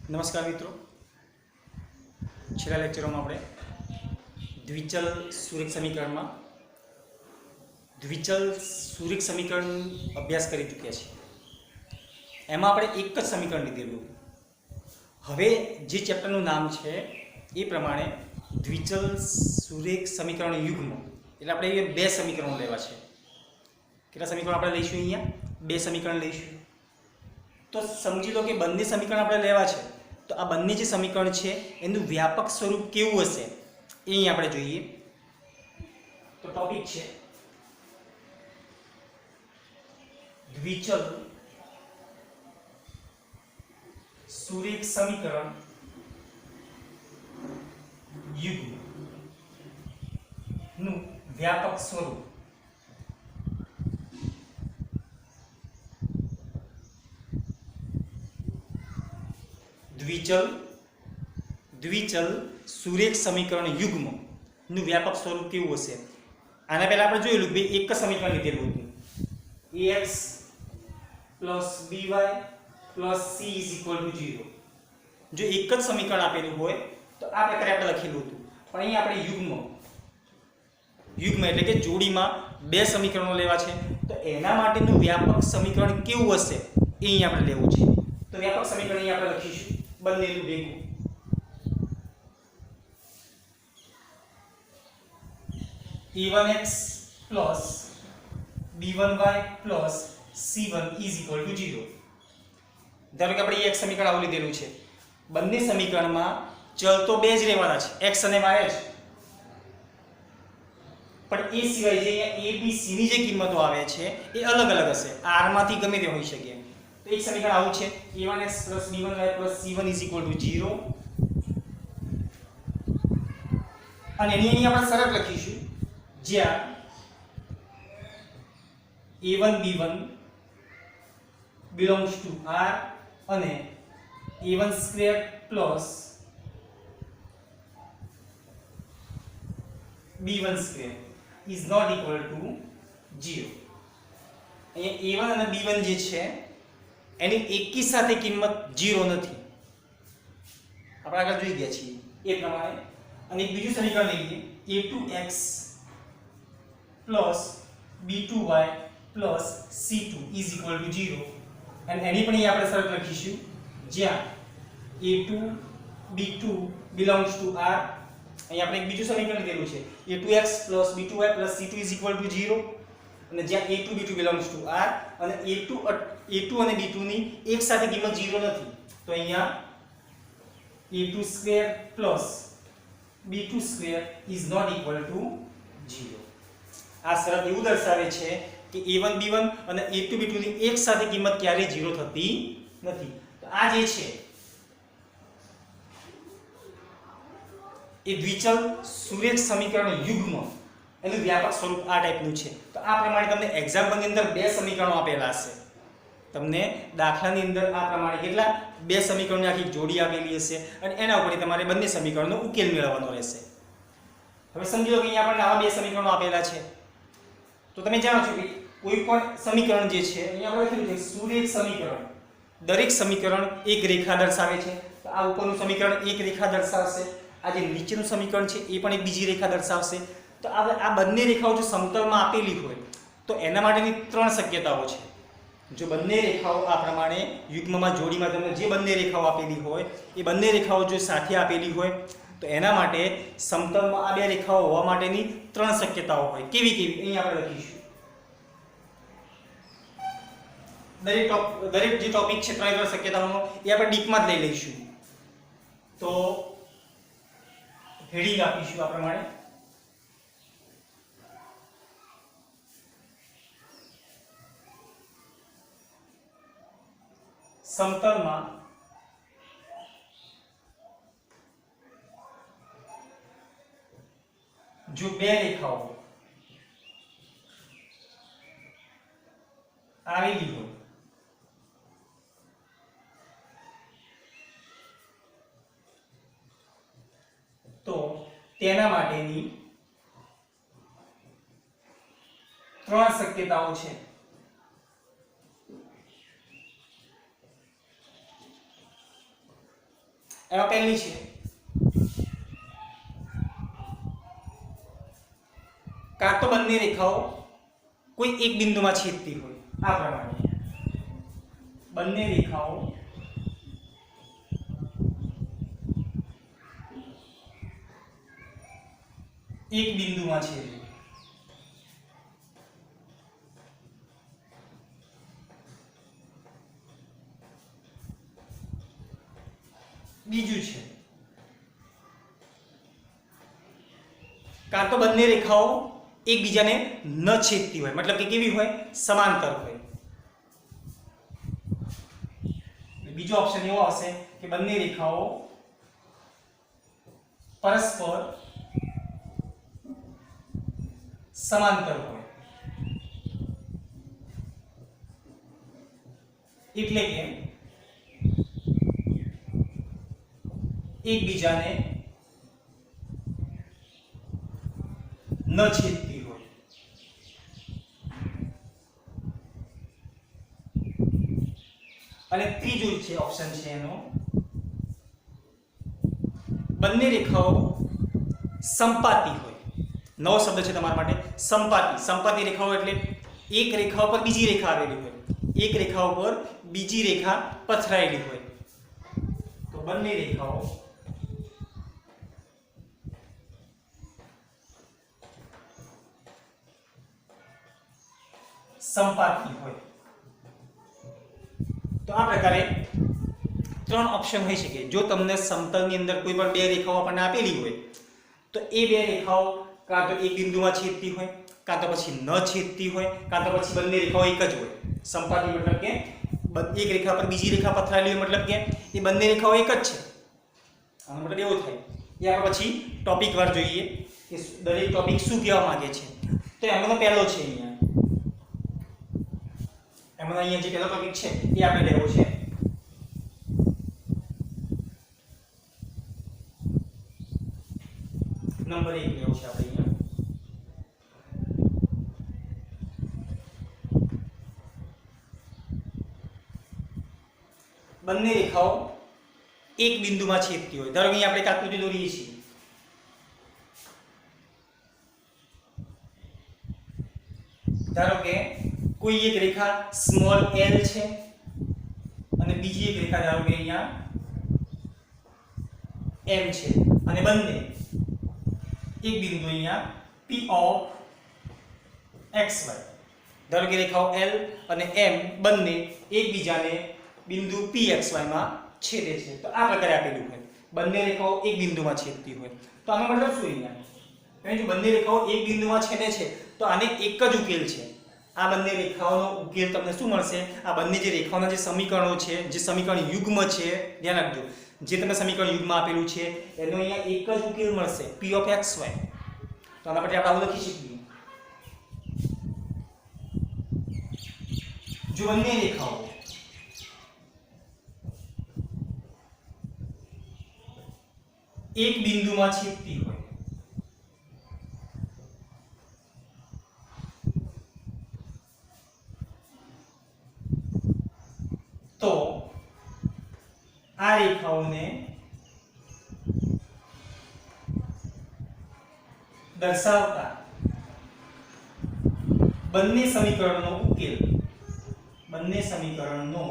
નમસ્કાર મિત્રો, છેલ્લા લેક્ચરોમાં આપણે દ્વિચલ સુરેખ સમીકરણમાં દ્વિચલ સુરેખ સમીકરણ અભ્યાસ કરી ચૂક્યા છીએ. એમાં આપણે એક જ સમીકરણ લીધેલું. હવે જે ચેપ્ટરનું નામ છે એ પ્રમાણે દ્વિચલ સુરેખ સમીકરણ યુગ્મ, એટલે આપણે બે સમીકરણો લેવા છે. કેટલા સમીકરણો આપણે લઈશું? અહીંયા બે સમીકરણ લઈશું. તો સમજી લો કે બંને સમીકરણ આપણે લેવા છે, તો આ બંને જે સમીકરણ છે એનું વ્યાપક સ્વરૂપ કેવું હશે એ અહીં આપણે જોઈએ. તો ટોપિક છે દ્વિચલ સુરેખ સમીકરણ યુગ્મ નું વ્યાપક સ્વરૂપ. દ્વિચલ સુરેખ સમીકરણ યુગ્મ નું વ્યાપક સ્વરૂપ કેવું હશે? આના પહેલા આપણે જોયેલું કે એક જ સમીકરણ લીધેલું હતું, ax + by + c = 0. જો એક જ સમીકરણ આપેલું હોય તો આ પ્રકારે આપણે લખેલું હતું. પણ અહીં આપણે યુગ્મ એટલે કે જોડીમાં બે સમીકરણો લેવા છે, તો એના માટેનું વ્યાપક સમીકરણ કેવું હશે એ અહીં આપણે લેવું છે. તો વ્યાપક સમીકરણ અહીં આપણે લખીશું બંનેનું ભેગું. a1x + b1y + c1 = 0. ધારો કે આપણે એક સમીકરણ આવું લીધેલું છે. બંને સમીકરણમાં ચલ તો બે જ રહેવાના છે, x અને y જ. પણ એ સિવાય જે અહીંયા a b c ની જે કિંમતો આવે છે એ અલગ અલગ હશે. r માંથી ગમે તે હોઈ શકે. તો એક સમીકરણ આવું છે, a1x + b1y + c1 = 0. અને એની અહીં આપણે શરત લખીશું, જ્યાં a1 b1 belongs to r અને a1² + b1² is not equal to 0. અહીંયા a1 અને b1 જે છે એની એકી સાથે કિંમત 0 નથી. આપણે આગળ જોઈ ગયા છીએ એ પ્રમાણે. અને એક બીજું સમીકરણ લઈએ, a2x + b2y + c2 = 0. અને એની પણ અહીં આપણે શરત લખીશું, જ્યાં a2 b2 belongs to r. અહીં આપણે એક બીજું સમીકરણ લીધેલું છે, a2x + b2y + c2 = 0. અને જ્યાં a2 b2 belongs to r અને a2 અને b2 ની એક સાથે કિંમત 0 નથી, તો અહીંયા a2² + b2² is not equal to 0. આ શરત એવું દર્શાવે છે કે a1 b1 અને a2 b2 ની એક સાથે કિંમત ક્યારેય 0 થતી નથી. તો આ જે છે એ દ્વિચલ સુરેખ સમીકરણ યુગ્મ એનું વ્યાપક સ્વરૂપ આ ટાઈપનું છે. તો આ પ્રમાણે તમને એક્ઝામ્પલની અંદર બે સમીકરણો આપેલા હશે. તમને દાખલાની અંદર આ પ્રમાણે કેટલા બે સમીકરણોની આખી જોડી આપેલી હશે અને એના ઉપરથી તમારે બંને સમીકરણનો ઉકેલ મેળવવાનો રહેશે. હવે સમજી લો કે અહીંયા આપણને આવા બે સમીકરણો આપેલા છે. તો તમે જાણો છો કે કોઈ પણ સમીકરણ જે છે અહીંયા આપણે લખેલું છે સુરેખ સમીકરણ. દરેક સમીકરણ એક રેખા દર્શાવે છે. તો આ ઉપરનું સમીકરણ એક રેખા દર્શાવશે, આ જે નીચેનું સમીકરણ છે એ પણ એક બીજી રેખા દર્શાવશે. તો આ બંને રેખાઓ જો સમતલમાં આપેલી હોય તો એના માટેની ત્રણ શક્યતાઓ છે. જો બંને રેખાઓ આ પ્રમાણે યુગ્મમાં જોડીમાં તમને જે બંને રેખાઓ આપેલી હોય એ બંને રેખાઓ જો સાથે આપેલી હોય તો એના માટે સમતલમાં આ બે રેખાઓ હોવા માટેની ત્રણ શક્યતાઓ હોય. કેવી અહીં આપણે લખીશું. દરેક જે ટોપિક છે ત્રણ શક્યતાઓનો એ આપણે ડીપમાં જ લઈ લઈશું. તો હેડિંગ આપીશું આ પ્રમાણે, સમતલમાં જો બે રેખાઓ આવેલી હોય તો તેના માટેની ત્રણ શક્યતાઓ છે. એમાં પહેલી છે કાં તો બંને રેખાઓ કોઈ એક બિંદુમાં છેદતી હોય, આ પ્રમાણે બંને રેખાઓ એક બિંદુમાં છેદે. બીજું છે કાં તો બંને રેખાઓ એકબીજાને ન છેદતી હોય, મતલબ કે કેવી હોય, સમાંતર હોય. બીજો ઓપ્શન એવો આવશે કે બંને રેખાઓ પરસ્પર સમાંતર હોય, એટલે કે એકબીજાને ન છેદતી હોય. અને ત્રીજું છે ઓપ્શન છે એનો બંને રેખાઓ સંપાતી હોય. નવો શબ્દ છે તમારા માટે, સંપાતી. સંપાતી રેખાઓ એટલે એક રેખા ઉપર બીજી રેખા આવેલી હોય, એક રેખા ઉપર બીજી રેખા પથરાયેલી હોય. તો બંને રેખાઓ સંપાતી હોય. તો આ પ્રકારે ત્રણ ઓપ્શન હોઈ શકે. જો તમને સમતલની અંદર કોઈ પણ બે રેખાઓ આપણને આપેલી હોય તો એ બે રેખાઓ કાં તો એક બિંદુમાં છેદતી હોય, કાં તો પછી ન છેદતી હોય, કાં તો પછી બંને રેખાઓ એક જ હોય. સંપાતી મતલબ કે એક રેખા પર બીજી રેખા પથરાયેલી હોય, મતલબ કે એ બંને રેખાઓ એક જ છે. આનો મતલબ એવો થાય. એ આપણે પછી ટોપિક વાર જોઈએ કે દરેક ટોપિક શું કહેવા માંગે છે. તો એમાંનો પહેલો છે અહીંયા, એમાં અહીંયા જે પહેલો ટોપિક છે એ આપણે લેવો છે. નંબર 1 લેવો છે આપણે અહીંયા. બંને રેખાઓ એક બિંદુમાં છેદતી હોય. ધારો કે અહીંયા આપણે એક આકૃતિ દોરીએ છીએ. ધારો કે કોઈ એક રેખા સ્મોલ l છે અને બીજી એક રેખા ધારો કે અહીંયા m છે અને બંને એક બિંદુ અહીંયા p of xy. ધારો કે રેખાઓ l અને m બંને એકબીજાને બિંદુ pxy માં છેદે છે. તો આ પ્રકારે આપેલું હોય બંને રેખાઓ એક બિંદુમાં છેદતી હોય. તો આનો મતલબ શું અહીંયા? કારણ કે જો બંને રેખાઓ એક બિંદુમાં છેદે છે તો આને એક જ ઉકેલ છે. આ બંને રેખાઓનો ઉકેલ તમને શું મળશે? આ બંને જે રેખાઓના જે સમીકરણો છે, જે સમીકરણ યુગ્મ છે, ધ્યાન રાખજો, જે તમને સમીકરણ યુગ્મ આપેલું છે એનો અહીંયા એક જ ઉકેલ મળશે, p of xy. તો આના પરથી આપણે આવું લખી શકીએ. જો બંને રેખાઓ એક બિંદુમાં છેદતી હોય તો આ રેખાઓને દર્શાવતા બંને સમીકરણનો ઉકેલ, બંને સમીકરણનો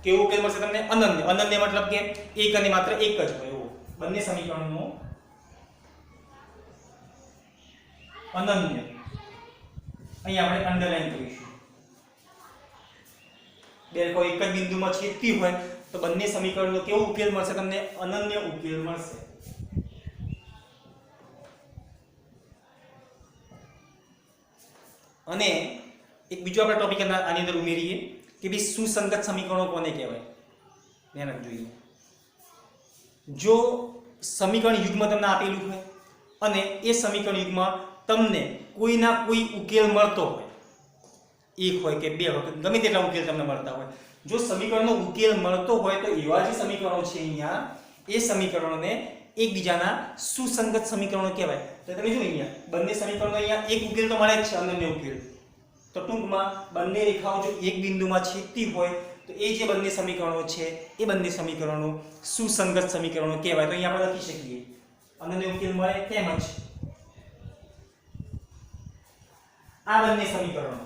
કેવો ઉકેલ મળશે તમને? અનન્ય. અનન્ય મતલબ કે એક અને માત્ર એક જ હોય એવો. બંને સમીકરણનો અનન્ય, અહીંયા આપણે અંડરલાઈન કરીશું. બે રેખાઓ એક જ બિંદુમાં છેદતી હોય તો બંને સમીકરણનો કેવો ઉકેલ મળશે તમને? અનન્ય ઉકેલ મળશે. અને એક બીજો આપણે ટોપિક આની અંદર ઉમેરીએ કે ભાઈ સુસંગત સમીકરણો કોને કહેવાય? ધ્યાન રાખજો. જો સમીકરણ યુગ્મ તમને આપેલું હોય અને એ સમીકરણ યુગ્મ તમને કોઈના કોઈ ઉકેલ મળતો હોય, એક હોય કે બે હોય, ગમે તેટલા ઉકેલ તમને મળતા હોય, જો સમીકરણનો ઉકેલ મળતો હોય તો એવા જે સમીકરણો છે અહીંયા એ સમીકરણોને એકબીજાના સુસંગત સમીકરણો કહેવાય. તો તમે જો અહીંયા બંને સમીકરણો અહીંયા એક ઉકેલ તો મળે જ છે, અનન્ય ઉકેલ. તો ટૂંકમાં બંને રેખાઓ જો એક બિંદુમાં છેદતી હોય તો એ એ જે બંને સમીકરણો છે એ બંને સમીકરણો સુસંગત સમીકરણો કહેવાય. તો અહીંયા આપણે લખી શકીએ અનન્ય ઉકેલ મળે તેમજ આ બંને સમીકરણો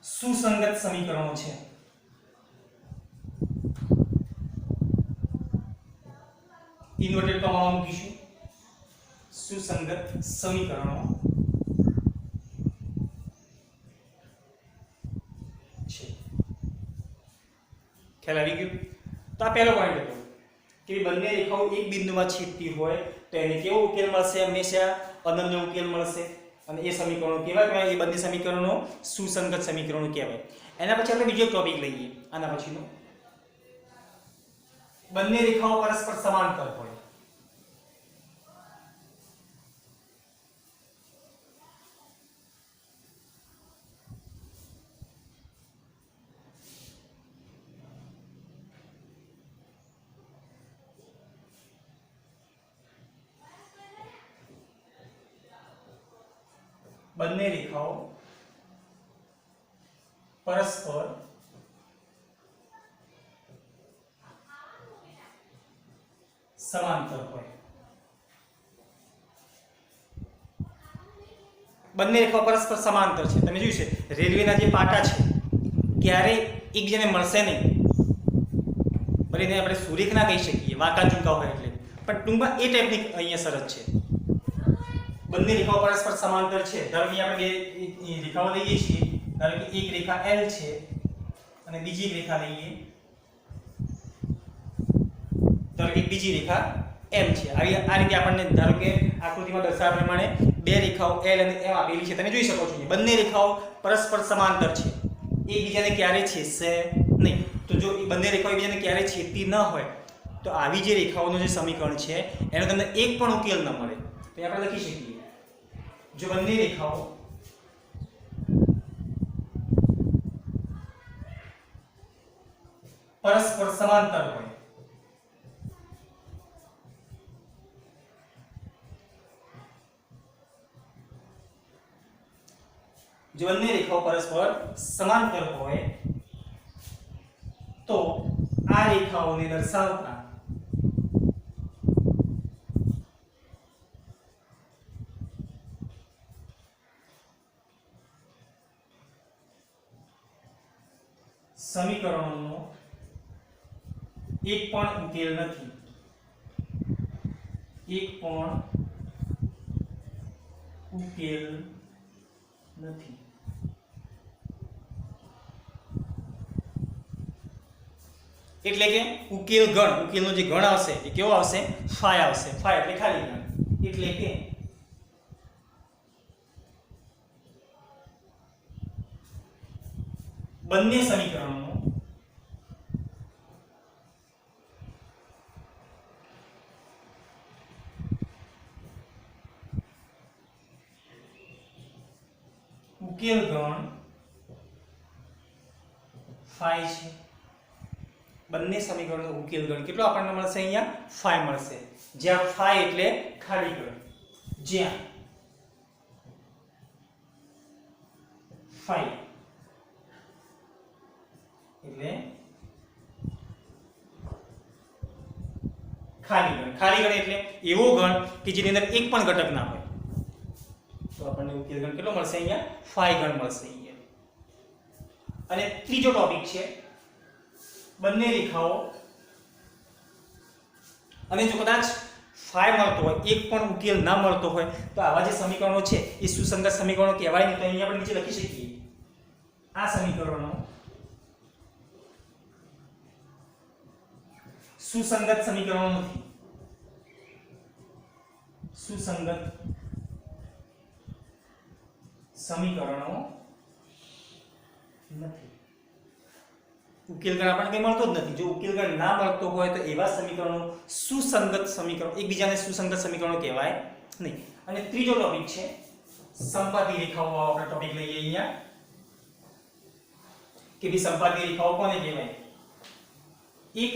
સુસંગત સમીકરણો છે. ઇન્વર્ટેડ કમામાં મૂકીશું સુસંગત સમીકરણો છે. ખ્યાલ આવી ગયો? તો આ પહેલો પોઈન્ટ હતો કે બંને રેખાઓ એક બિંદુમાં છેદતી હોય તો એને કેવો ઉકેલ મળશે? હંમેશા અનન્ય ઉકેલ મળશે. અને એ સમીકરણો કેવા કહેવાય? એ બંને સમીકરણો સુસંગત સમીકરણો કહેવાય. એના પછી આપણે બીજો ટોપિક લઈએ. આના પછીનો બંને રેખાઓ પરસ્પર સમાંતર હોય. બંને રેખાઓ પરસ્પર સમાંતર હોય. બંને રેખાઓ પરસ્પર સમાંતર છે. તમે જોયું છે રેલવેના જે પાટા છે ક્યારેય એકબીજાને મળશે નહીં. ભલે તેને આપણે સુરેખ ના કહી શકીએ, વાંકા ચૂંકા હોય એટલે, પણ ટૂંકમાં એ ટાઈપની અહીંયા શરત છે. બંને રેખાઓ પરસ્પર સમાંતર છે. ધારો કે આપણે બે રેખાઓ લઈએ છીએ. ધારો કે એક રેખા L છે અને બીજી એક રેખા લઈએ. ધારો કે બીજી રેખા M છે. આ રીતે આપણને ધારો કે આકૃતિમાં દર્શાવ્યા પ્રમાણે બે રેખાઓ L અને M આપેલી છે. તમે જોઈ શકો છો બંને રેખાઓ પરસ્પર સમાંતર છે. એકબીજાને ક્યારેય છેદશે નહીં. તો જો બંને રેખાઓ એકબીજાને ક્યારેય છેદતી ન હોય તો આવી જે રેખાઓનું જે સમીકરણ છે એનો તમને એક પણ ઉકેલ ન મળે. તો આપણે લખી શકીએ જો બંને રેખાઓ પરસ્પર સમાંતર હોય જો બંને રેખાઓ પરસ્પર સમાંતર હોય તો આ રેખાઓને દર્શાવતા સમીકરણોનો એક પણ ઉકેલ નથી. એક પણ ઉકેલ નથી. એટલે કે ઉકેલ ગણ, ઉકેલનો જે ગણ આવશે એ કેવો આવશે? ફાઈ આવશે. ફાઈ એટલે ખાલી ગણ. એટલે કે બંને સમીકરણો ઉકેલ ગણ ફાઈ છે. બંને સમીકરણનો ઉકેલ ગણ કેટલો આપણને મળશે? અહીંયા ફાઈ મળશે. જ્યાં ફાઈ એટલે ખાલી ગણ, જ્યાં ફાઈ એટલે ખાલી ગણ. ખાલી ગણ એટલે એવો ગણ કે જેની અંદર એક પણ ઘટક ના હોય. તો આપણને ઉકેલ ગણ કેટલો મળશે? અહીંયા ફાઈ ગણ મળશે અહીંયા. અને ત્રીજો ટોપિક છે બંને રેખાઓ અને જો કદાચ ફાઈ મળતો હોય, એક પણ ઉકેલ ના મળતો હોય તો આવા જે સમીકરણો છે એ સુસંગત સમીકરણો કહેવાય નહીં. તો અહીંયા આપણે નીચે લખી શકીએ આ સમીકરણો સુસંગત સમીકરણો નથી. સુસંગત સમીકરણો નથી. ઉકેલ ગણ આપણને કંઈ મળતો જ નથી. જો ઉકેલ ગણ ના મળતો હોય તો એવા સમીકરણો સુસંગત સમીકરણો, એકબીજાને સુસંગત સમીકરણો કહેવાય નહીં. અને ત્રીજો ટોપિક છે સંપાતી રેખાઓ. આપણે ટોપિક લઈએ અહીંયા કે ભઈ સંપાતી રેખાઓ કોને કહેવાય? એક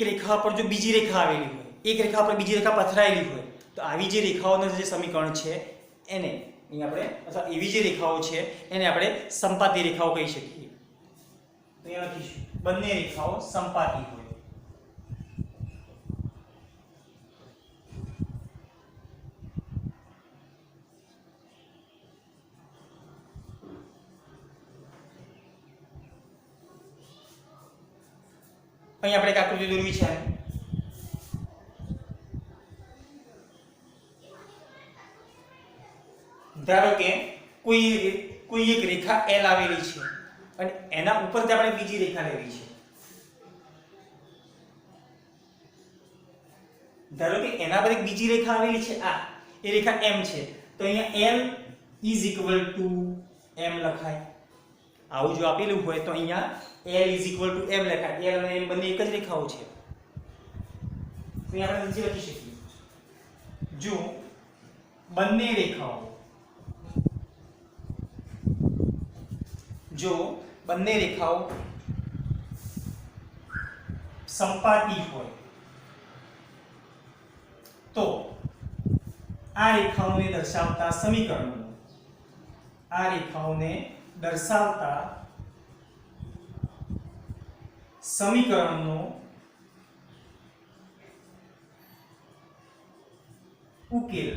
રેખા પર જો બીજી રેખા આવેલી હોય, એક રેખા પર બીજી રેખા પથરાયેલી હોય તો આવી જે રેખાઓનું જે સમીકરણ છે એને અહીં આપણે અથવા એવી જે રેખાઓ છે એને આપણે સંપાતી રેખાઓ કહી શકીએ. તો અહીંયા લખીશું બંને રેખાઓ સંપાતી હોય. અહીં આપણે એક આકૃતિ દોરવી છે. ધારો કે કોઈ એક રેખા L આવેલી છે અને એના ઉપરથી આપણે બીજી રેખા લેવી છે. ધારો કે એના પર એક બીજી રેખા આવેલી છે, આ એ રેખા M છે, તો અહીંયા L m લખાય. આવું જો આપેલું હોય તો અહીંયા L m લખાય. L અને M બંને એક જ રેખાઓ છે. તો અહીંયા આપણે નીચે લખી શકીએ, જો બંને રેખાઓ સંપાતી હોય તો આ રેખાઓને દર્શાવતા સમીકરણનો ઉકેલ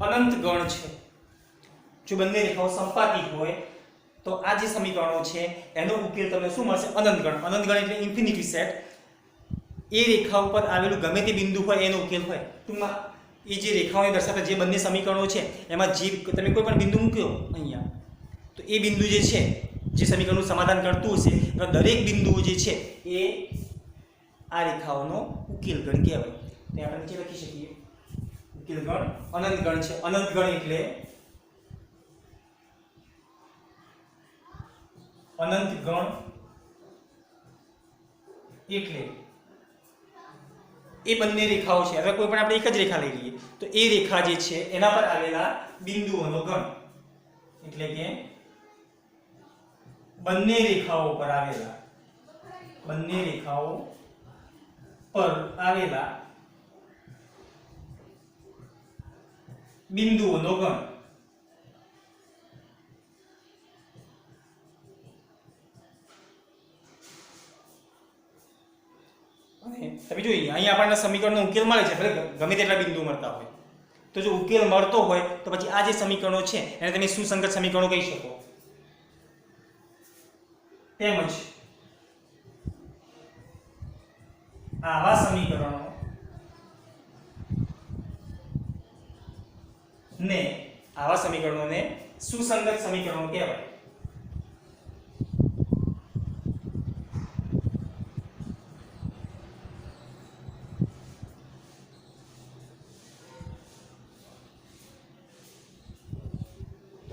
અનંત ગણ છે. જો બંને રેખાઓ સંપાતી હોય તો આ જે સમીકરણો છે એનો ઉકેલ તમને શું મળશે? અનંત ગણ. અનંત ગણ એટલે ઇન્ફિનિટી સેટ. એ રેખા ઉપર આવેલું ગમે તે બિંદુ હોય એનો ઉકેલ હોય. ટૂંકમાં એ જે રેખાઓને દર્શાવતા જે બંને સમીકરણો છે એમાં જે તમે કોઈ પણ બિંદુ મૂક્યો અહીંયા, તો એ બિંદુ જે છે જે સમીકરણનું સમાધાન કરતું હશે તો દરેક બિંદુઓ જે છે એ આ રેખાઓનો ઉકેલ ગણ કહેવાય. તો આપણે નીચે લખી શકીએ ઉકેલ ગણ અનંત ગણ છે. અનંત ગણ એટલે એ બંને રેખાઓ છે અથવા કોઈ પણ આપણે એક જ રેખા લઈ લઈએ તો એ રેખા જે છે એના પર આવેલા બિંદુઓનો ગણ, એટલે કે બંને રેખાઓ પર આવેલા બિંદુઓનો ગણ. તમે જોઈએ અહીંયા આપણને સમીકરણનો ઉકેલ મળે છે, ભલે ગમે તેટલા બિંદુ મળતા હોય. તો જો ઉકેલ મળતો હોય તો પછી આ જે સમીકરણો છે એને તમે સુસંગત સમીકરણો કહી શકો. તેમજ આવા સમીકરણોને સુસંગત સમીકરણો કહેવાય.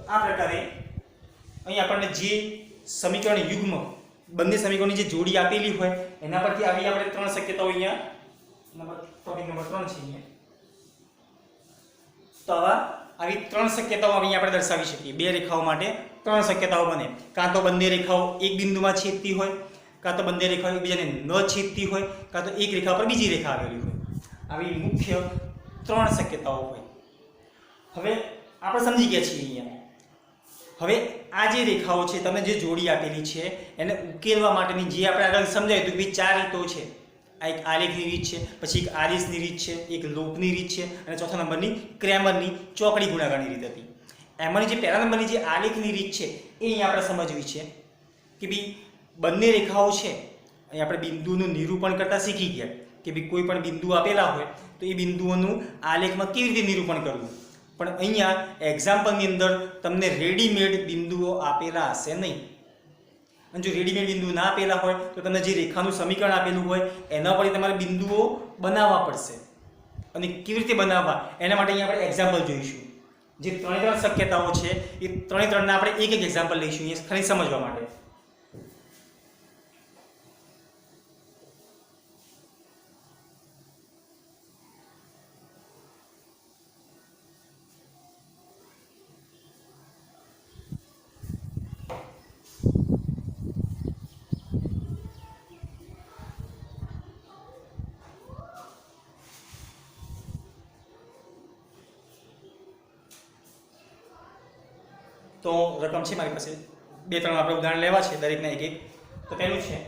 આ પ્રકારે અહીં આપણને જે સમીકરણ યુગ્મ બંને સમીકરણની જે જોડી આપેલી હોય એના પરથી આવી આપણે ત્રણ શક્યતાઓ અહીંયા ટોપિક નંબર 3 છે અહીંયા. તો આવી ત્રણ શક્યતાઓ અહીંયા આપણે દર્શાવી શકીએ. બે રેખાઓ માટે ત્રણ શક્યતાઓ બને. કાં તો બંને રેખાઓ એક બિંદુમાં છેદતી હોય, કાં તો બંને રેખાઓ એકબીજાને ન છેદતી હોય, કાં તો એક રેખા પર બીજી રેખા આવેલી હોય. આવી મુખ્ય ત્રણ શક્યતાઓ હોય. હવે આપણે સમજી ગયા છીએ અહીંયા. હવે આ જે રેખાઓ છે તમને જે જોડી આપેલી છે એને ઉકેલવા માટેની જે આપણે આગળ સમજાયું હતું કે ચાર રીતો છે. આ એક આલેખની રીત છે, પછી એક આરિસની રીત છે, એક લોપની રીત છે અને ચોથા નંબરની ક્રેમરની ચોકડી ગુણાકારની રીત હતી. એમાંની જે પહેલા નંબરની જે આલેખની રીત છે એ અહીં આપણે સમજવી છે કે ભાઈ બંને રેખાઓ છે અહીં આપણે બિંદુનું નિરૂપણ કરતા શીખી ગયા કે ભાઈ કોઈ પણ બિંદુ આપેલા હોય તો એ બિંદુઓનું આલેખમાં કેવી રીતે નિરૂપણ કરવું. પણ અહીંયા એક્ઝામ્પલની અંદર તમને રેડીમેડ બિંદુઓ આપેલા હશે નહીં. અને જો રેડીમેડ બિંદુ ના આપેલા હોય તો તમને જે રેખાનું સમીકરણ આપેલું હોય એના પરથી તમારે બિંદુઓ બનાવવા પડશે. અને કેવી રીતે બનાવવા એના માટે અહીંયા આપણે એક્ઝામ્પલ જોઈશું. જે ત્રણ શક્યતાઓ છે એ ત્રણના આપણે એક એક એક્ઝામ્પલ લઈશું એ ખાલી સમજવા માટે. તો રકમ છે મારી પાસે, બે ત્રણ આપણે ઉદાહરણ લેવા છે દરેકના એક એક. તો પહેલું છે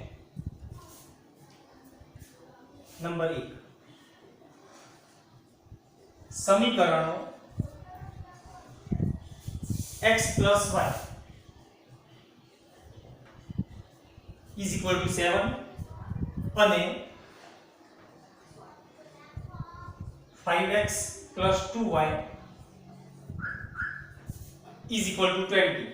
નંબર 1, સમીકરણો x plus y is equal to 7 અને 5x plus 2y is equal to 20.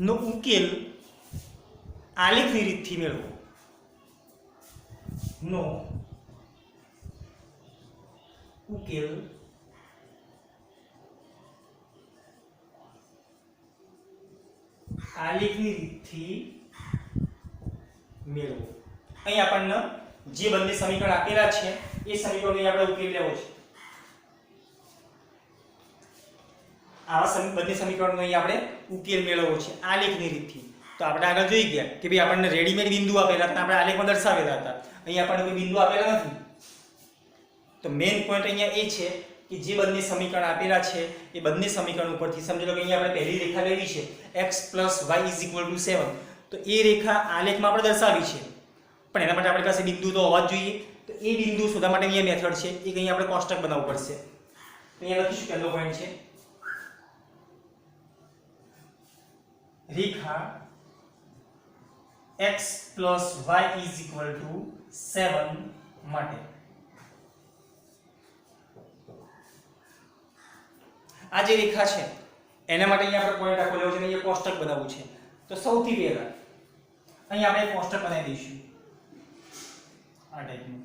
નો ઉકેલ આલેખની રીતથી મેળવો. નો ઉકેલ આલેખની રીતથી મેળવો. અહીં આપણને જે બંને સમીકરણ આપેલા છે એ સમીકરણનો આપણે ઉકેલ લેવો છે. આવા બંને સમીકરણનો અહીં આપણે ઉકેલ મેળવવો છે આલેખની રીતથી. તો આપણે આગળ જોઈ ગયા કે ભાઈ આપણને રેડીમેડ બિંદુ આપેલા હતા, આપણે આલેખમાં દર્શાવેલા હતા. અહીં આપણને કોઈ બિંદુ આપેલા નથી. તો મેઇન પોઈન્ટ અહીંયા એ છે કે જે બંને સમીકરણ આપેલા છે એ બંને સમીકરણ ઉપરથી સમજી લો કે અહીંયા આપણે પહેલી રેખા લેવી છે x + y = 7. તો એ રેખા આલેખમાં આપણે દર્શાવી છે, પણ એના માટે આપણી પાસે બિંદુ તો હોવા જ જોઈએ. તો એ બિંદુ શોધવા માટે અહીંયા મેથડ છે, એક અહીંયા આપણે કોષ્ટક બનાવવું પડશે. તો અહીંયા લખીશું પહેલો પોઈન્ટ છે રેખા x + y = 7 માટે આ જે રેખા છે એના માટે અહીંયા આપણે પોઈન્ટ આખો લેવો છે અને અહીંયા કોષ્ટક બનાવવું છે. તો સૌથી પહેલા અહીંયા આપણે કોષ્ટક બનાવી દઈશું આ ટાઈપનું.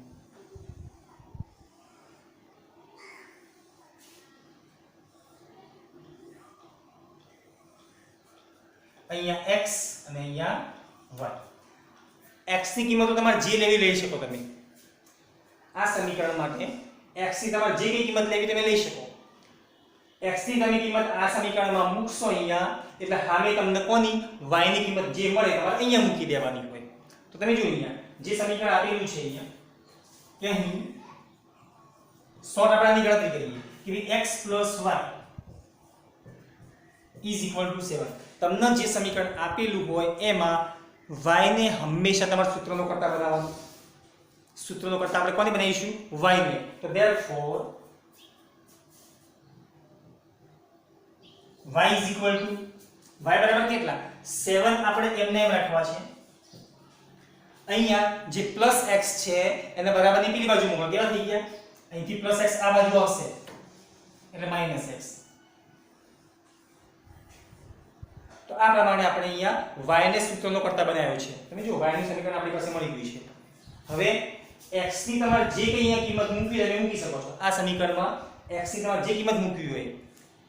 અહીંયા x અને અહીંયા y. x ની કિંમતો તમારે જે લેવી લઈ શકો તમે. આ સમીકરણ માટે x ની તમારે જે કઈ કિંમત લેવી તમે લઈ શકો. x ની તમે કિંમત આ સમીકરણમાં મૂકશો અહીંયા એટલે સામે તમને કોની y ની કિંમત જે મળે તમારે અહીંયા મૂકી દેવાની હોય. તો તમે જો અહીંયા જે સમીકરણ આપેલું છે અહીંયા કે અહીં શોર્ટ આપણાની ગણતરી કરીએ કે x + y = 7. તમને જે સમીકરણ આપેલું હોય એમાં y ને હંમેશા તમારા સૂત્રનો કરતા બનાવવાનું. સૂત્રનો કરતા આપણે કોને બનાવીશું? y ને. તો therefore y બરાબર કેટલા? 7 આપણે એમને એમ રાખવા છે. અહીંયા જે +x છે એને બરાબરની પેલી બાજુ મૂકો. કેવા થઈ ગયા? અહીંથી +x આ બાજુ આવશે એટલે -x. તો આ પ્રમાણે આપણે અહીંયા y ને સૂત્રનો કરતા બનાવ્યો છે. તમે જુઓ y નું સમીકરણ આપણી પાસે મળી ગયું છે. હવે x ની તમારે જે કઈ અહીંયા કિંમત મૂકવી હોય મૂકી શકો છો. આ સમીકરણમાં x ની તમારે જે કિંમત મૂકવી હોય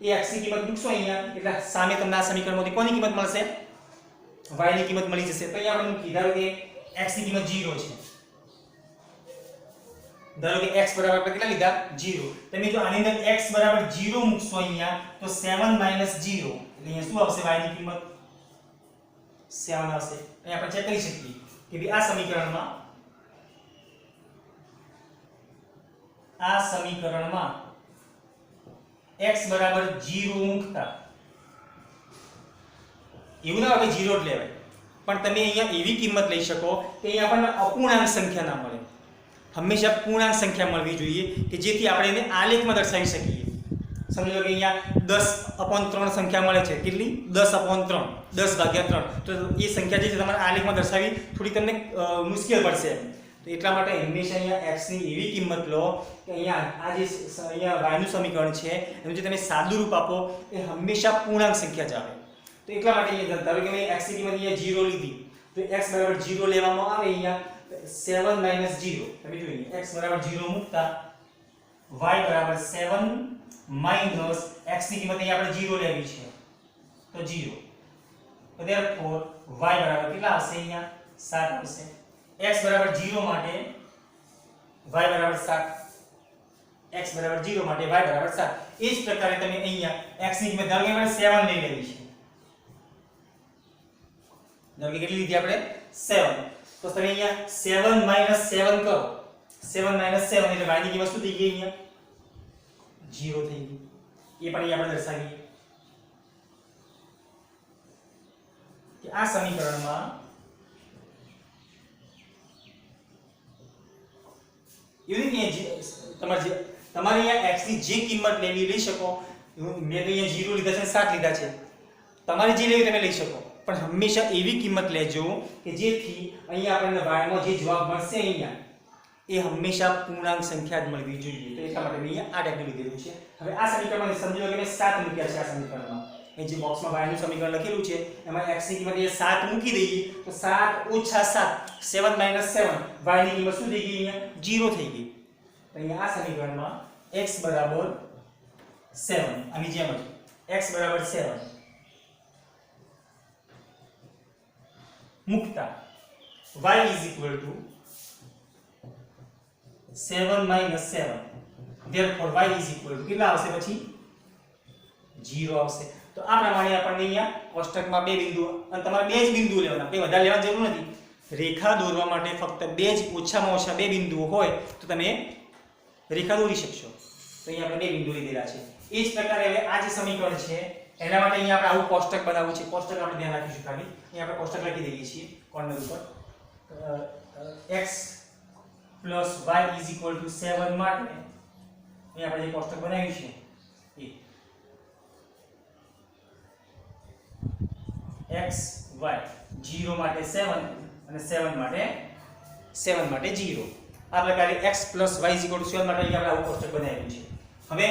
એ x ની કિંમત મૂકશો અહીંયા એટલે સામે તમને આ સમીકરણમાંથી કોની કિંમત મળશે? y ની કિંમત મળી જશે. તો અહીંયા આપણે મૂકી ધારો કે x ની કિંમત 0 છે. ધારો કે x બરાબર આપણે કેટલા લીધા? 0. તમે જો આની અંદર x બરાબર 0 મૂકશો અહીંયા તો 7 - 0 એટલે અહીંયા શું આવશે? y ની કિંમત 7 આવશે. અહીંયા આપણે ચેક કરી શકીએ કે ભાઈ આ સમીકરણમાં x બરાબર 0 મૂકતા એવું ના હોય 0 જ લેવાય, પણ તમે અહીંયા એવી કિંમત લઈ શકો કે અહીંયા આપણને અપૂર્ણાંક સંખ્યા ના મળે. હંમેશા પૂર્ણાંક સંખ્યા મળવી જોઈએ કે જેથી આપણે એને આલેખમાં દર્શાવી શકીએ. સમજી લો કે અહીંયા 10/3 સંખ્યા મળે છે. કેટલી? 10/3, 10/3. તો એ સંખ્યા જે છે તમારે આલેખમાં દર્શાવી થોડી તમને મુશ્કેલ પડશે. તો એટલા માટે હંમેશા અહીંયા x ની એવી કિંમત લો કે અહીંયા આ જે અહીંયા y નું સમીકરણ છે એનું જે તમે સાદું રૂપ આપો એ હંમેશા પૂર્ણાંક સંખ્યા જ આવે. તો એટલા માટે અહીંયા ધારો કે મેં x ની કિંમત અહીંયા 0 લીધી તો x બરાબર 0 લેવામાં આવે અહીંયા 7 - 0. તમે જોઈએ x બરાબર 0 મૂકતા y બરાબર 7 માઈનસ x ની કિંમત અહીંયા આપણે 0 લેવી છે તો 0. તો therefore y બરાબર કેટલા આવશે? અહીંયા 7 આવશે. x બરાબર 0 માટે y બરાબર 7, x બરાબર 0 માટે y બરાબર 7. એ જ પ્રકારે તમે અહીંયા x ની કિંમત ધારો કે આપણે 7 લઈ લેવી છે. ધારો કે કેટલી લીધી આપણે? 7. તો તમે અહીંયા 7 - 7 કરો. 7 - 7 એટલે y ની કિંમત શું થઈ ગઈ? અહીંયા 0 થઈ ગઈ. એ પણ અહીંયા આપણે દર્શાવીએ કે આ સમીકરણમાં એવું નહીં કે તમારે અહીંયા x ની જે કિંમત લેવી લઈ શકો. મેં તો અહીંયા 0 લીધા છે 7 લીધા છે. તમારે જે લેવી તમે લઈ શકો, પણ હંમેશા એવી કિંમત લેજો કે જેથી અહીંયા આપણને y માં જે જવાબ મળશે અહીંયા એ હંમેશા પૂર્ણાંક સંખ્યા જ મળવી જોઈએ. તો એટલા માટે મેં અહીંયા આ ટાઈપનું લીધેલું છે. હવે આ સમીકરણમાં સમજી લો કે મેં 7 મૂક્યા છે. આ સમીકરણમાં એ જે બોક્સમાં y નું સમીકરણ લખેલું છે એમાં x ની કિંમત એ 7 મૂકી દઈએ તો 7 - 7 7 - 7 y ની કિંમત શું થઈ ગઈ? અહીંયા 0 થઈ ગઈ. તો અહીંયા આ સમીકરણમાં x બરાબર 7 આની જેમ જ x બરાબર 7 મૂકતા y is equal to 7 - 7 therefore y is equal to કેટલા આવશે? પછી 0 આવશે. તો આ પ્રમાણે આપણને અહીંયા કોષ્ટકમાં બે બિંદુ અને તમારે બે જ બિંદુ લેવાના, કંઈ વધારે લેવાની જરૂર નથી. રેખા દોરવા માટે ફક્ત બે જ ઓછામાં ઓછા બે બિંદુઓ હોય તો તમે રેખા દોરી શકશો. તો અહીંયા આપણે બે બિંદુ લીધેલા છે. એ જ પ્રકારે હવે આ જે સમીકરણ છે એના માટે અહીંયા આપણે આવું કોષ્ટક બનાવવું છે. કોષ્ટક આપણે ધ્યાન રાખીશું ખાલી. અહીંયા આપણે કોષ્ટક લખી દઈએ છીએ કોર્નર ઉપર. x + y = 7 માટે અહીંયા આપણે જે કોષ્ટક બનાવ્યું છે એ x y 0 માટે 7 અને 7 માટે 0. આ પ્રકારે x + y = 7 માટે અહીંયા આપણે આવું કોષ્ટક બનાવ્યું છે. હવે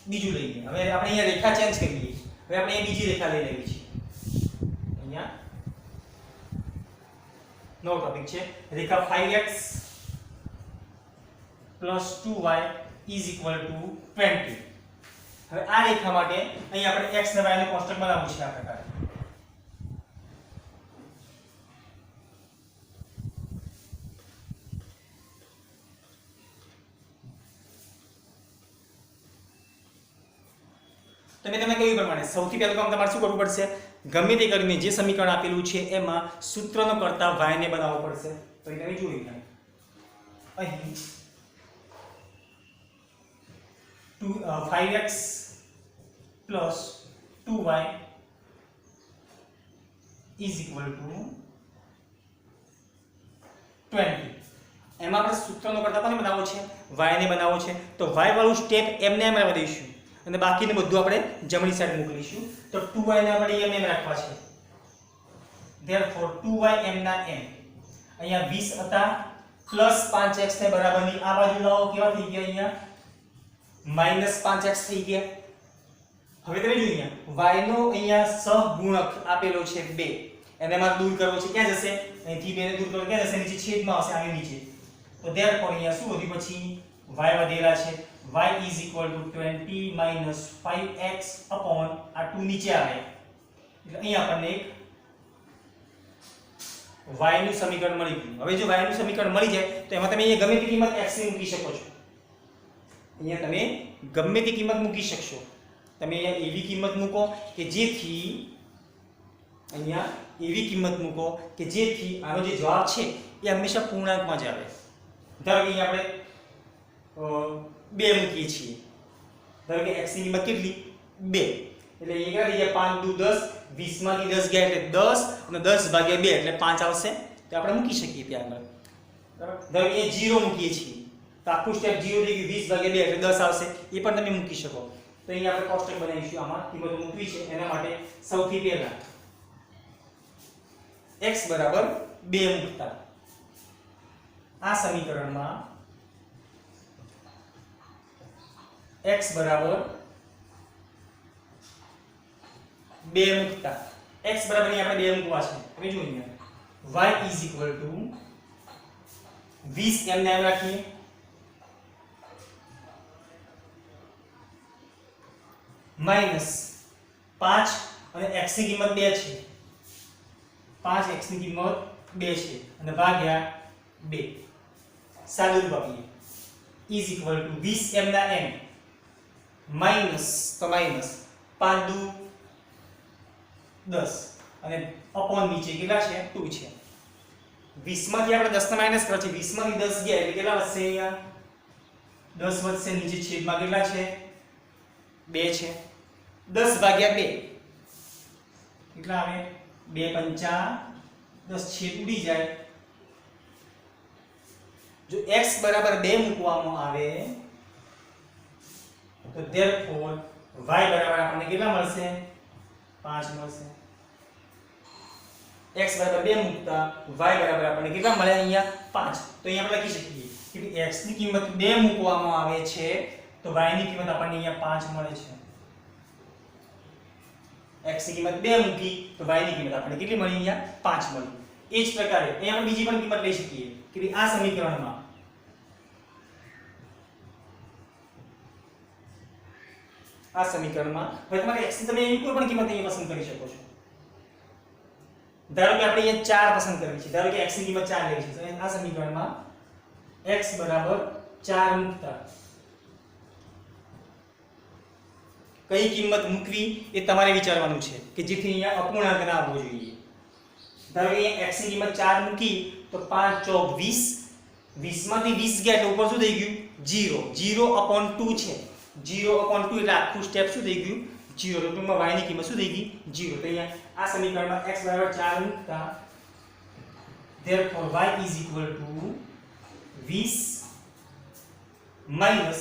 બીજું લઈએ. હવે આપણે અહીંયા રેખા ચેન્જ કરીએ. હવે આપણે અહીં બીજી રેખા લઈ લેવી છે. અહીંયા નવો ટોપિક છે. રેખા 5x + 2y = 20. હવે આ રેખા માટે અહીં આપણે x અને y નું કોષ્ટક બનાવવું છે આ પ્રકારે. તમે કહ્યું પ્રમાણે સૌથી પહેલું કામ તમારે શું કરવું પડશે? ગમે તે કરીને જે સમીકરણ આપેલું છે એમાં સૂત્રનો કરતા y ને બનાવવો પડશે. તો તમે જોયું અહીં 5x + 2y = 20. એમાં આપણે સૂત્રનો કરતા કોને બનાવવો છે? y ને બનાવવો છે. તો y વાળું સ્ટેપ એમને એમ રહેવા દઈશું અને બાકીને બધું આપણે જમણી સાઈડ મોકલીશું. તો 2y ને આપણે એમ રાખવા છે. therefore 2y m ના m અહીંયા 20 હતા પ્લસ 5x ને બરાબરની આ બાજુ લાવો. કેવા થઈ ગયા? અહીંયા -5x થઈ ગયા. હવે તમે જોઈ અહીંયા y નો અહીંયા સહગુણક આપેલો છે 2. એને માં દૂર કરવો છે. ક્યાં જશે? અહીંથી 2 ને દૂર કરો ક્યાં જશે? નીચે છેદમાં આવશે આની નીચે. તો therefore અહીંયા શું વધ્યું? પછી y વધેલા છે. y = 20 - 5x upon આ 2 નીચે આવે એટલે અહીં આપણને એક y નું સમીકરણ મળી ગયું. હવે જો y નું સમીકરણ મળી જાય તો એમાં તમે અહીંયા ગમે તે કિંમત x ની મૂકી શકો છો. અહીંયા તમે ગમે તે કિંમત મૂકી શકશો. તમે અહીંયા એવી કિંમત મૂકો કે જેથી અહીંયા એવી કિંમત મૂકો કે જેથી આનો જે જવાબ છે એ હંમેશા પૂર્ણાંકમાં જ આવે. ધારો કે અહીંયા આપણે 2 મૂકીએ છીએ. ધારો કે x ની કિંમત કેટલી? 2. એટલે એ કેટલા થઈ ગયા? 5 × 10 20 માંથી 10 ગયા એટલે 10 અને 10 / 2 એટલે 5 આવશે. તો આપણે મૂકી શકીએ ત્યાં આગળ. બરાબર. ધારો કે 0 મૂકીએ છીએ તો આખું સ્ટેપ 0 થઈ ગયું. 20 / 2 એટલે 10 આવશે. એ પણ તમે મૂકી શકો. તો અહીંયા આપણે કોષ્ટક બનાવીશું. આમાં કિંમતો મૂકવી છે એના માટે સૌથી પહેલા x બરાબર 2 મૂકતા આ સમીકરણમાં x બરાબર 2 મૂકતા x બરાબર અહીં આપણે 2 મૂકવા છે. તમે જો અહીંયા y = 20 એમ નામ રાખીએ -5 અને x ની કિંમત 2 છે. 5x ની કિંમત 2 છે અને ભાગ્યા 2 સાદુરૂપ આપીએ = 20 m ના m માઈનસ તો માઈનસ 5 દુ 10 અને અપોન નીચે કેટલા છે? 2 છે. 20 માંથી આપણે 10 ને માઈનસ કરવા છે. 20 માંથી 10 ગયા એટલે કેટલા વધશે? અહીંયા 10 વધશે નીચે છેદમાં કેટલા છે 2 છે 10 ભાગ્યા 2 કેટલા આવે 2 પંચા 10 છેદ ઉડી જાય જો x બરાબર 2 મૂકવામાં આવે તો therefore y બરાબર આપણને કેટલા મળશે 5 મળશે x બરાબર 2 મૂકતા y બરાબર આપણને કેટલા મળે અહીંયા 5 તો અહીંયા આપણે લખી શકીએ કે x ની કિંમત 2 મૂકવામાં આવે છે તો y ની કિંમત આપણને અહીંયા 5 મળે છે x ની કિંમત 2 મૂકી તો y ની કિંમત આપણને કેટલી મળી અહીંયા 5 મળી એ જ પ્રકારે અહીંયા આપણે બીજી પણ કિંમત લઈ શકીએ કે ભાઈ આ સમીકરણમાં હવે તમારે x ની તમે એની કોઈ પણ કિંમત અહીંયા પસંદ કરી શકો છો ધારો કે આપણે અહીંયા 4 પસંદ કરવી છે ધારો કે x ની કિંમત 4 લેવી છે તો આ સમીકરણમાં x બરાબર 4 મૂકતા કઈ કિંમત મૂકવી એ તમારે વિચારવાનું છે કે જેથી અહીંયા અપૂર્ણાંક ના આવવો જોઈએ ધારો કે અહીંયા x ની કિંમત 4 મૂકી તો 5 ચોક 20 20 માંથી 20 ગયા એટલે ઉપર શું થઈ ગયું 0 0/2 છે 0/2 એટલે આખું સ્ટેપ શું થઈ ગયું 0 તો ટૂંકમાં y ની કિંમત શું થઈ ગઈ 0 તો અહીંયા આ સમીકરણમાં x બરાબર 4 મૂકતા therefore y is equal to 20 minus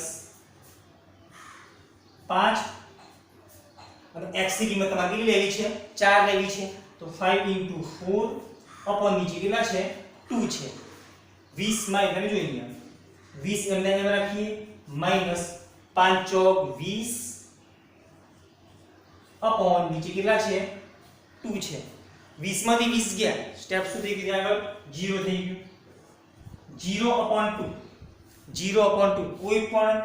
5 અને x ની કિંમત તમારે કેટલી લેવી છે 4 લેવી છે તો 5 into 4 upon નીચે કેટલા છે 2 છે 20 માં તમે જોઈ લ્યો 20 એમને એમ રાખીએ minus 5 ચોક 20 upon નીચે કેટલા છે 2 છે 20 માંથી 20 ગયા સ્ટેપ શું થઈ ગયું આગળ 0 થઈ ગયું 0/2 કોઈ પણ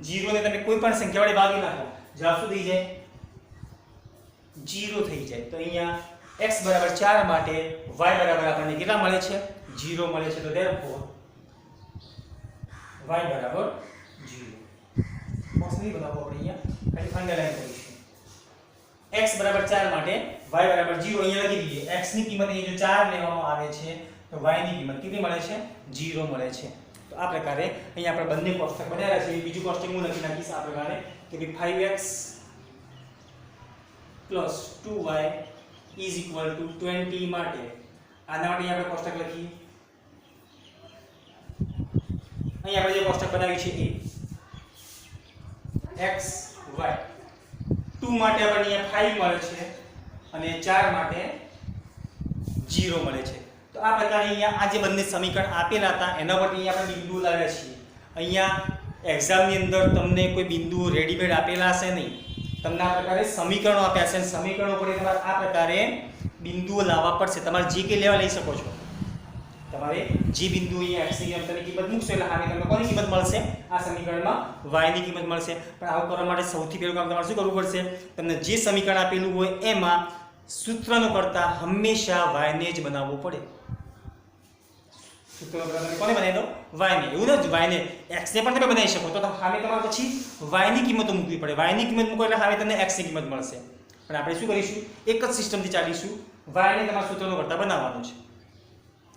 0 ને તમે કોઈ પણ સંખ્યા વડે ભાગી નાખો જવાબ શું થઈ જાય 0 થઈ જાય તો અહીંયા x બરાબર 4 માટે y બરાબર આપણને કેટલા મળે છે 0 મળે છે તો therefore y બરાબર 0 બોક્સ નહીં બનાવવો આપણે અહીંયા ખાલી અંડરલાઈન કરીશું x બરાબર 4 માટે y બરાબર 0 અહીંયા લખી દઈએ x ની કિંમત અહીં જો 4 લેવામાં આવે છે તો y ની કિંમત કેટલી મળે છે 0 મળે છે તો આ પ્રકારે અહીં આપણે બંને કોષ્ટક બનાવ્યા છે બીજું કોષ્ટક હું લખી નાખીશ આ પ્રકારે કે 5x 2y is equal to 20 માટે આના માટે આપણે કોષ્ટક લખીએ અહીં આપણે જે કોષ્ટક બનાવ્યું છે એ x y 2 માટે આપણને અહીંયા 5 મળે છે અને 4 માટે 0 મળે છે તો આ પ્રકારે અહીંયા આ જે બંને સમીકરણ આપેલા હતા એના પરથી અહીંયા આપણે બિંદુઓ લાવ્યા છીએ અહીંયા એક્ઝામની અંદર તમને કોઈ બિંદુઓ રેડીમેડ આપેલા હશે નહીં તમને આ પ્રકારે સમીકરણો આપ્યા છે સમીકરણો પર તમારે આ પ્રકારે બિંદુઓ લાવવા પડશે તમારે જે કે લેવા લઈ શકો છો તમારે જે બિંદુ અહીંયા x ની કિંમત મૂકશો એટલે આને તમને કોની કિંમત મળશે આ સમીકરણમાં y ની કિંમત મળશે પણ આવું કરવા માટે સૌથી પહેલું કામ તમારે શું કરવું પડશે તમને જે સમીકરણ આપેલું હોય એમાં સૂત્રનો કરતા હંમેશા y ને જ બનાવવું પડે સૂત્રનો કરતા તમે કોને બનાવી દો y ને એવું નથી y ને x ને પણ તમે બનાવી શકો તો સામે તમારે પછી y ની કિંમતો મૂકવી પડે y ની કિંમત મૂકો એટલે સામે તમને x ની કિંમત મળશે પણ આપણે શું કરીશું એક જ સિસ્ટમથી ચાલીશું y ને તમારા સૂત્રનો કરતા બનાવવાનું છે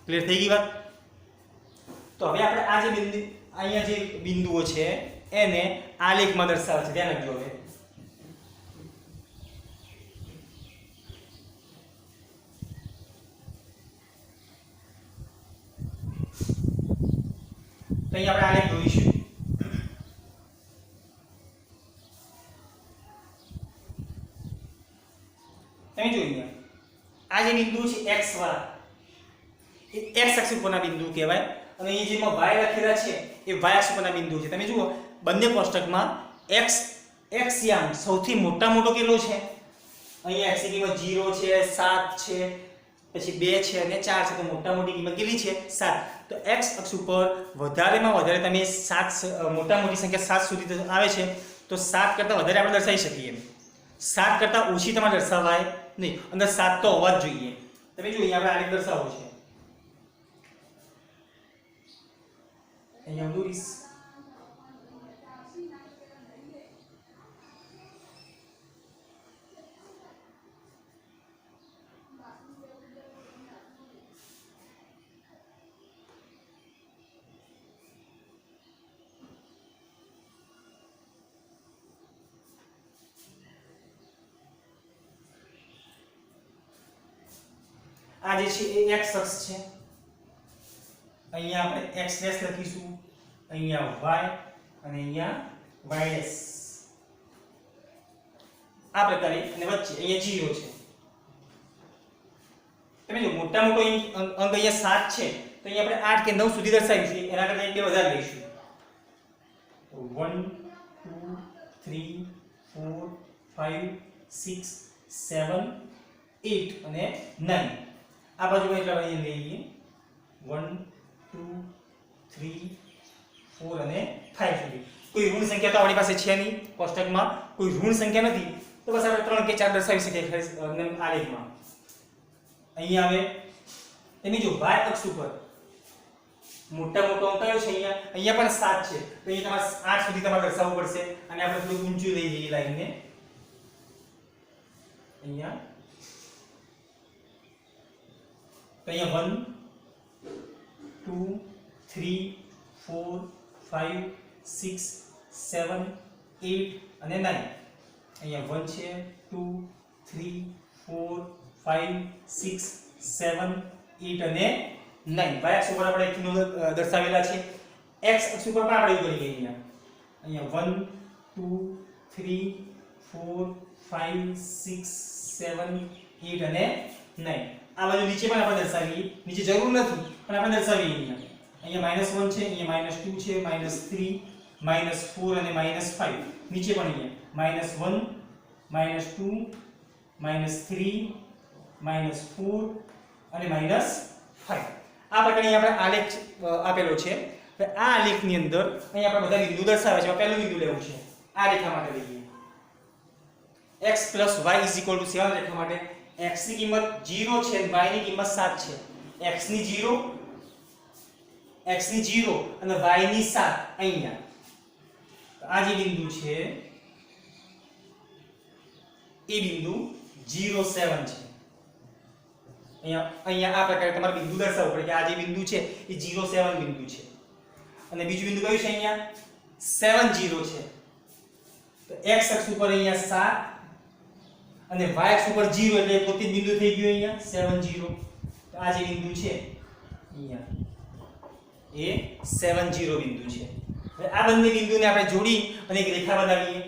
ક્લિયર થઈ ગઈ વાત તો હવે આપણે આ જે બિંદુ અહીંયા જે બિંદુઓ છે એને આલેખમાં દર્શાવે છે ધ્યાન રાખજો હવે તો અહીંયા આપણે આલેખ દોરીશું તમે જોઈએ આ જે બિંદુ છે x વાળા x અક્ષ ઉપરના બિંદુ કહેવાય અને અહીં જેમાં y લખેલા છે એ y અક્ષ ઉપરના બિંદુ છે તમે જુઓ બંને કોષ્ટકમાં x યામ સૌથી મોટો કેટલો છે અહીંયા x ની કિંમત 0 છે 7 છે પછી 2 છે અને 4 છે તો મોટી કિંમત કેટલી છે 7 તો x અક્ષ ઉપર વધારેમાં વધારે તમે 7 મોટી સંખ્યા 7 સુધી આવે છે તો 7 કરતાં વધારે આપણે દર્શાવી શકીએ 7 કરતાં ઓછી તમારે દર્શાવાય નહીં અંદર 7 તો હોવા જ જોઈએ તમે જો અહીંયા આપણે આલેખ દર્શાવો છે અહીંયા દોરીશ આ જે છે એ x અક્ષ છે, અહીંયા આપણે x' લખીશું, અહીંયા y અને અહીંયા y'. આ પ્રકારે અને વચ્ચે અહીંયા 0 છે. તમે જો મોટા મોટો અંક અહીંયા 7 છે તો અહીંયા આપણે 8 કે 9 સુધી દર્શાવીશું, એના કરતા એક બે વધારે લઈશું. 1 2 3 4 5 6 7 8 અને 9. આ બાજુ એટલા અહીંયા લઈએ 1 2 3 4 અને 5 સુધી. કોઈ ઋણ સંખ્યા તો આપણી પાસે છે નહીં, કોષ્ટકમાં કોઈ ઋણ સંખ્યા નથી, તો બસ આપણે 3 કે 4 દર્શાવી શકીએ આલેખમાં. અહીંયા આવે એની જો y અક્ષ ઉપર મોટા મોટો અંક કયો છે, અહીંયા પણ 7 છે, તો અહીંયા તમારે 8 સુધી તમારે દર્શાવવું પડશે. અને આપણે થોડું ઊંચું લઈ જઈએ લાઈનને, અહીંયા તો અહીંયા 1 2 3 4 5 6 7 8 અને 9. અહીંયા 1 છે 2 3 4 5 6 7 8 અને 9. y અક્ષ ઉપર આપણે એકથી 9 દર્શાવેલા છે. x અક્ષ ઉપર પણ આપણે એવું કરીએ, અહીંયા 1 2 3 4 5 6 7 8 અને 9. આ બાજુ નીચે પણ આપણે દર્શાવીએ, નીચે જરૂર નથી પણ આપણે દર્શાવીએ. અહીંયા -1 છે, અહીંયા -2 છે, -3 -4 અને -5. નીચે પણ અહીંયા -1 -2 -3 -4 અને -5. આ પ્રકારની આપણે આલેખ આપેલો છે. હવે આ આલેખની અંદર અહીંયા આપણે બધા બિંદુ દર્શાવે છે. પહેલું બિંદુ લેવું છે, આ રેખા માટે લઈએ x + y = 7. રેખા માટે x ની કિંમત 0 છે અને y ની કિંમત 7 છે. x ની 0 અને y ની 7. અહીંયા આ જે બિંદુ છે એ બિંદુ 0 7 છે. અહીંયા આ પ્રકારે તમારે બિંદુ દર્શાવવું પડે કે આ જે બિંદુ છે એ 0 7 બિંદુ છે. અને બીજું બિંદુ કયું છે, અહીંયા 7 0 છે. તો x અક્ષ ઉપર અહીંયા 7 અને y અક્ષ ઉપર 0 એટલે પોતે જ બિંદુ થઈ ગયું અહીંયા 7 0. તો આ જે બિંદુ છે અહીંયા એ 7 0 બિંદુ છે. હવે આ બંને બિંદુને આપણે જોડી અને એક રેખા બનાવીએ.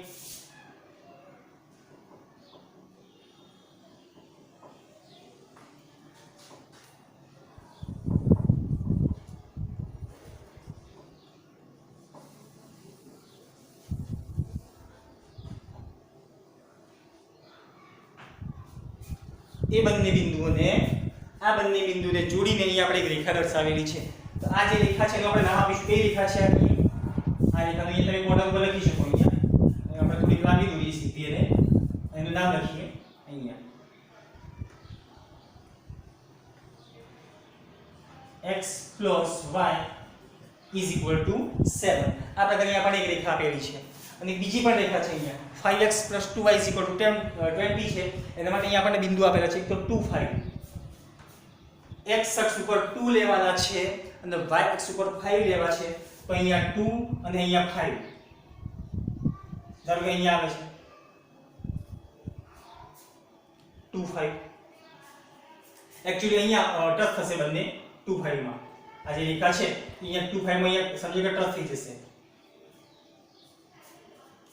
એ બંને બિંદુઓને આ બંને બિંદુને જોડીને અહીં આપણે એક રેખા દર્શાવેલી છે. તો આ જે રેખા છે એનું આપણે નામ આપીશું. કઈ રેખા છે આ રેખાનું અહીં તમે બોર્ડ ઉપર લખી શકો. અહીંયા આપણે થોડી લાંબી દોરીએ સીધી અને એનું નામ લખીએ અહીંયા x + y = 7. આ પ્રકારની આપણને એક રેખા આપેલી છે. અને બીજી પણ રેખા છે અહીંયા 5x + 2y = 20 છે. એના માટે અહીંયા આપણને બિંદુ આપેલા છે. તો 2 5. x અક્ષ ઉપર 2 લેવાના છે અને y અક્ષ ઉપર 5 લેવા છે. તો અહીંયા 2 અને અહીંયા 5. ધારો કે અહીંયા આવે છે 2 5. એકચ્યુઅલી અહીંયા ટચ થશે બંને 2 5 માં. આ જે રેખા છે અહીંયા 2 5 માં અહીંયા સમજો કે ટચ થઈ જશે.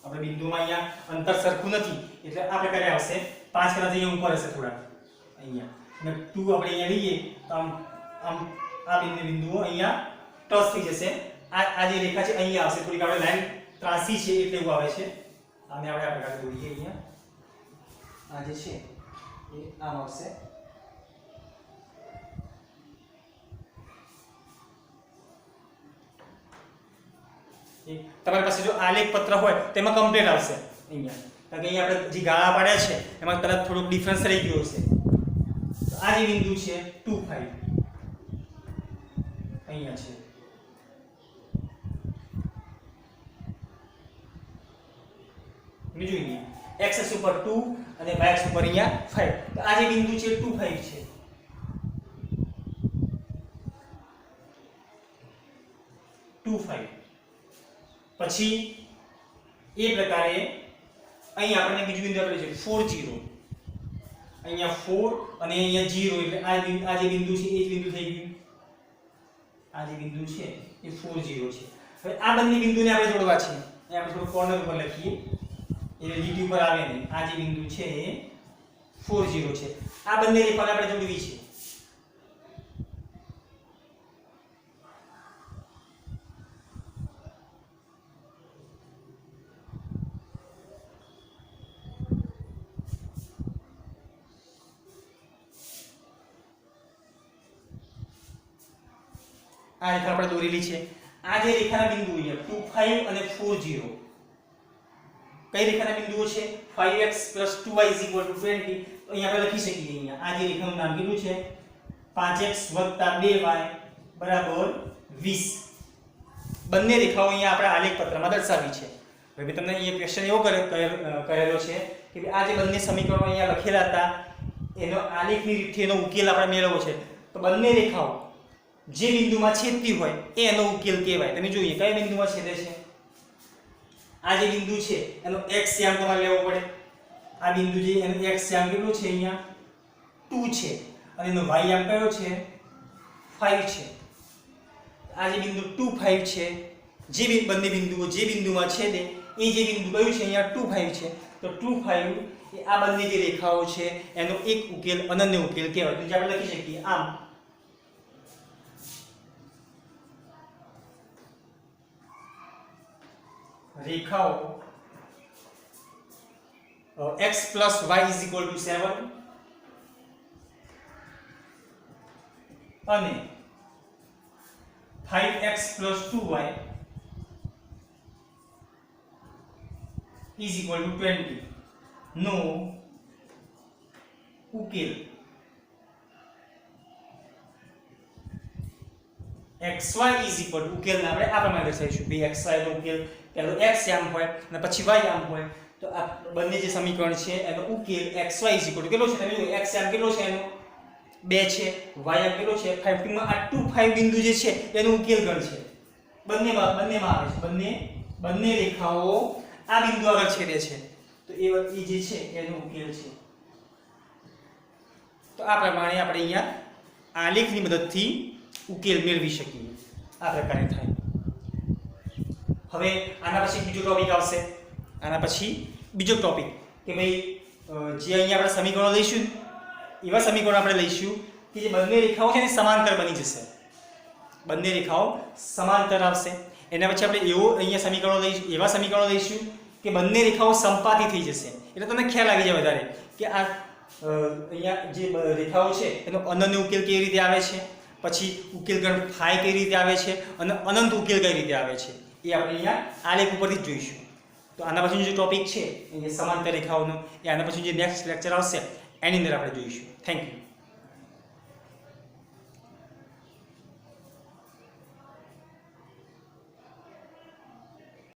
આપણે બિંદુમાં અહીંયા અંતર સરખું નથી એટલે આ પ્રકારે આવશે. 5 કરતા અહીંયા ઉપર હશે થોડા અહીંયા. અને 2 આપણે અહીંયા લઈએ તો આમ આ બિંદુઓ અહીંયા ટચ થઈ જશે. આ જે રેખા છે અહીંયા આવશે. થોડીક આપણે લાઈન ત્રાસી છે એટલે એવું આવે છે. આને આપણે આ પ્રકારે દોરીએ અહીંયા. આ જે છે એ આમ આવશે. તમારી પાસે જો આલેખ પત્ર હોય તેમાં કમ્પ્લીટ આવશે અહીંયા. કારણ કે અહીંયા આપણે જે ગાળા પાડ્યા છે એમાં તરત થોડોક ડિફરન્સ રહી ગયો હશે. તો આ જે બિંદુ છે 2 5 અહીંયા છે. બીજું અહીંયા x અક્ષ ઉપર 2 અને y અક્ષ ઉપર અહીંયા 5. તો આ જે બિંદુ છે 2 5 છે. 2 5. પછી એ પ્રકારે અહીં આપણને બીજું બિંદુ આપેલું છે 4 0. અહીંયા 4 અને અહીંયા 0 એટલે આ જે બિંદુ છે એ જ બિંદુ થઈ ગયું. આ જે બિંદુ છે એ 4 0 છે. હવે આ બંને બિંદુને આપણે જોડવા છે. એ આપણે થોડું કોર્નર ઉપર લખીએ એટલે લીટી ઉપર આવે નહીં. આ જે બિંદુ છે એ 4 0 છે. આ બંને રેખાને આપણે જોડવી છે. આ રેખા આપણે દોરેલી છે. આ જે રેખાના બિંદુ અહીંયા 2 5 અને 4 0 કઈ રેખાના બિંદુઓ છે? 5x 2y 20. તો અહીંયા આપણે લખી શકીએ અહીંયા આ જે રેખાનું નામ કેટલું છે? 5x 2y બરાબર 20. બંને રેખાઓ અહીંયા આપણે આલેખ પત્રમાં દર્શાવી છે. હવે મેં તમને અહીંયા ક્વેશ્ચન એવો કરેલો છે કે આ જે બંને સમીકરણો અહીંયા લખેલા હતા એનો આલેખની રીતથી એનો ઉકેલ આપણે મેળવવો છે. તો બંને રેખાઓ જે બિંદુમાં છેદતી હોય એ એનો ઉકેલ કહેવાય. તમે જોઈએ કયા બિંદુમાં છેદે છે? આ જે બિંદુ છે એનો x યામ તમારે લેવો પડે. આ બિંદુ જે એનો x યામ કેટલો છે? અહીંયા 2 છે અને એનો y યામ કયો છે? 5 છે. આ જે બિંદુ 2 5 છે, જે બંને બિંદુઓ જે બિંદુમાં છેદે એ જે બિંદુ કયું છે? અહીંયા 2 5 છે. તો 2 5 એ આ બંને જે રેખાઓ છે એનો એક ઉકેલ અનન્ય ઉકેલ કહેવાય. તો જે આપણે લખી શકીએ આમ રેખાઓ x plus y is equal to 7 અને 5x plus 2y is equal to 20 નો ઉકેલ xy is equal to ઉકેલને આપણે આ પ્રમાણે દર્શાવીશું. બે xy નો ઉકેલ પહેલો x યામ હોય અને પછી y યામ હોય. તો આ બંને જે સમીકરણ છે એનો ઉકેલ xy is equal to કેટલો છે? તમે જો x યામ કેટલો છે? એનો 2 છે. y યામ કેટલો છે? 5. માં આ 2 5 બિંદુ જે છે એનો ઉકેલ ગણ છે. બંનેમાં આવે છે. બંને રેખાઓ આ બિંદુ આગળ છેદે છે. તો એ જે છે એનો ઉકેલ છે. તો આ પ્રમાણે આપણે અહીંયા આલેખની મદદથી ઉકેલ મેળવી શકીએ. આ પ્રકારે થાય. હવે આના પછી બીજો ટોપિક આવશે. આના પછી બીજો ટોપિક કે ભાઈ જે અહીંયા આપણે સમીકરણો લઈશું એવા સમીકરણો આપણે લઈશું કે જે બંને રેખાઓ છે ને સમાંતર બની જશે. બંને રેખાઓ સમાંતર આવશે. એના પછી આપણે અહીંયા એવા સમીકરણો લઈશું કે બંને રેખાઓ સંપાતી થઈ જશે. એટલે તમને ખ્યાલ આવી જાય વધારે કે આ અહીંયા જે રેખાઓ છે એનો અનન્ય ઉકેલ કેવી રીતે આવે છે, પછી ઉકેલ ગણ ફાઈ કઈ રીતે આવે છે અને અનંત ઉકેલ કઈ રીતે આવે છે એ આપણે અહીંયા આલેખ ઉપરથી જ જોઈશું. તો આના પછીનો જે ટોપિક છે એ સમાંતર રેખાઓનો એ આના પછી જે નેક્સ્ટ લેક્ચર આવશે એની અંદર આપણે જોઈશું. Thank you.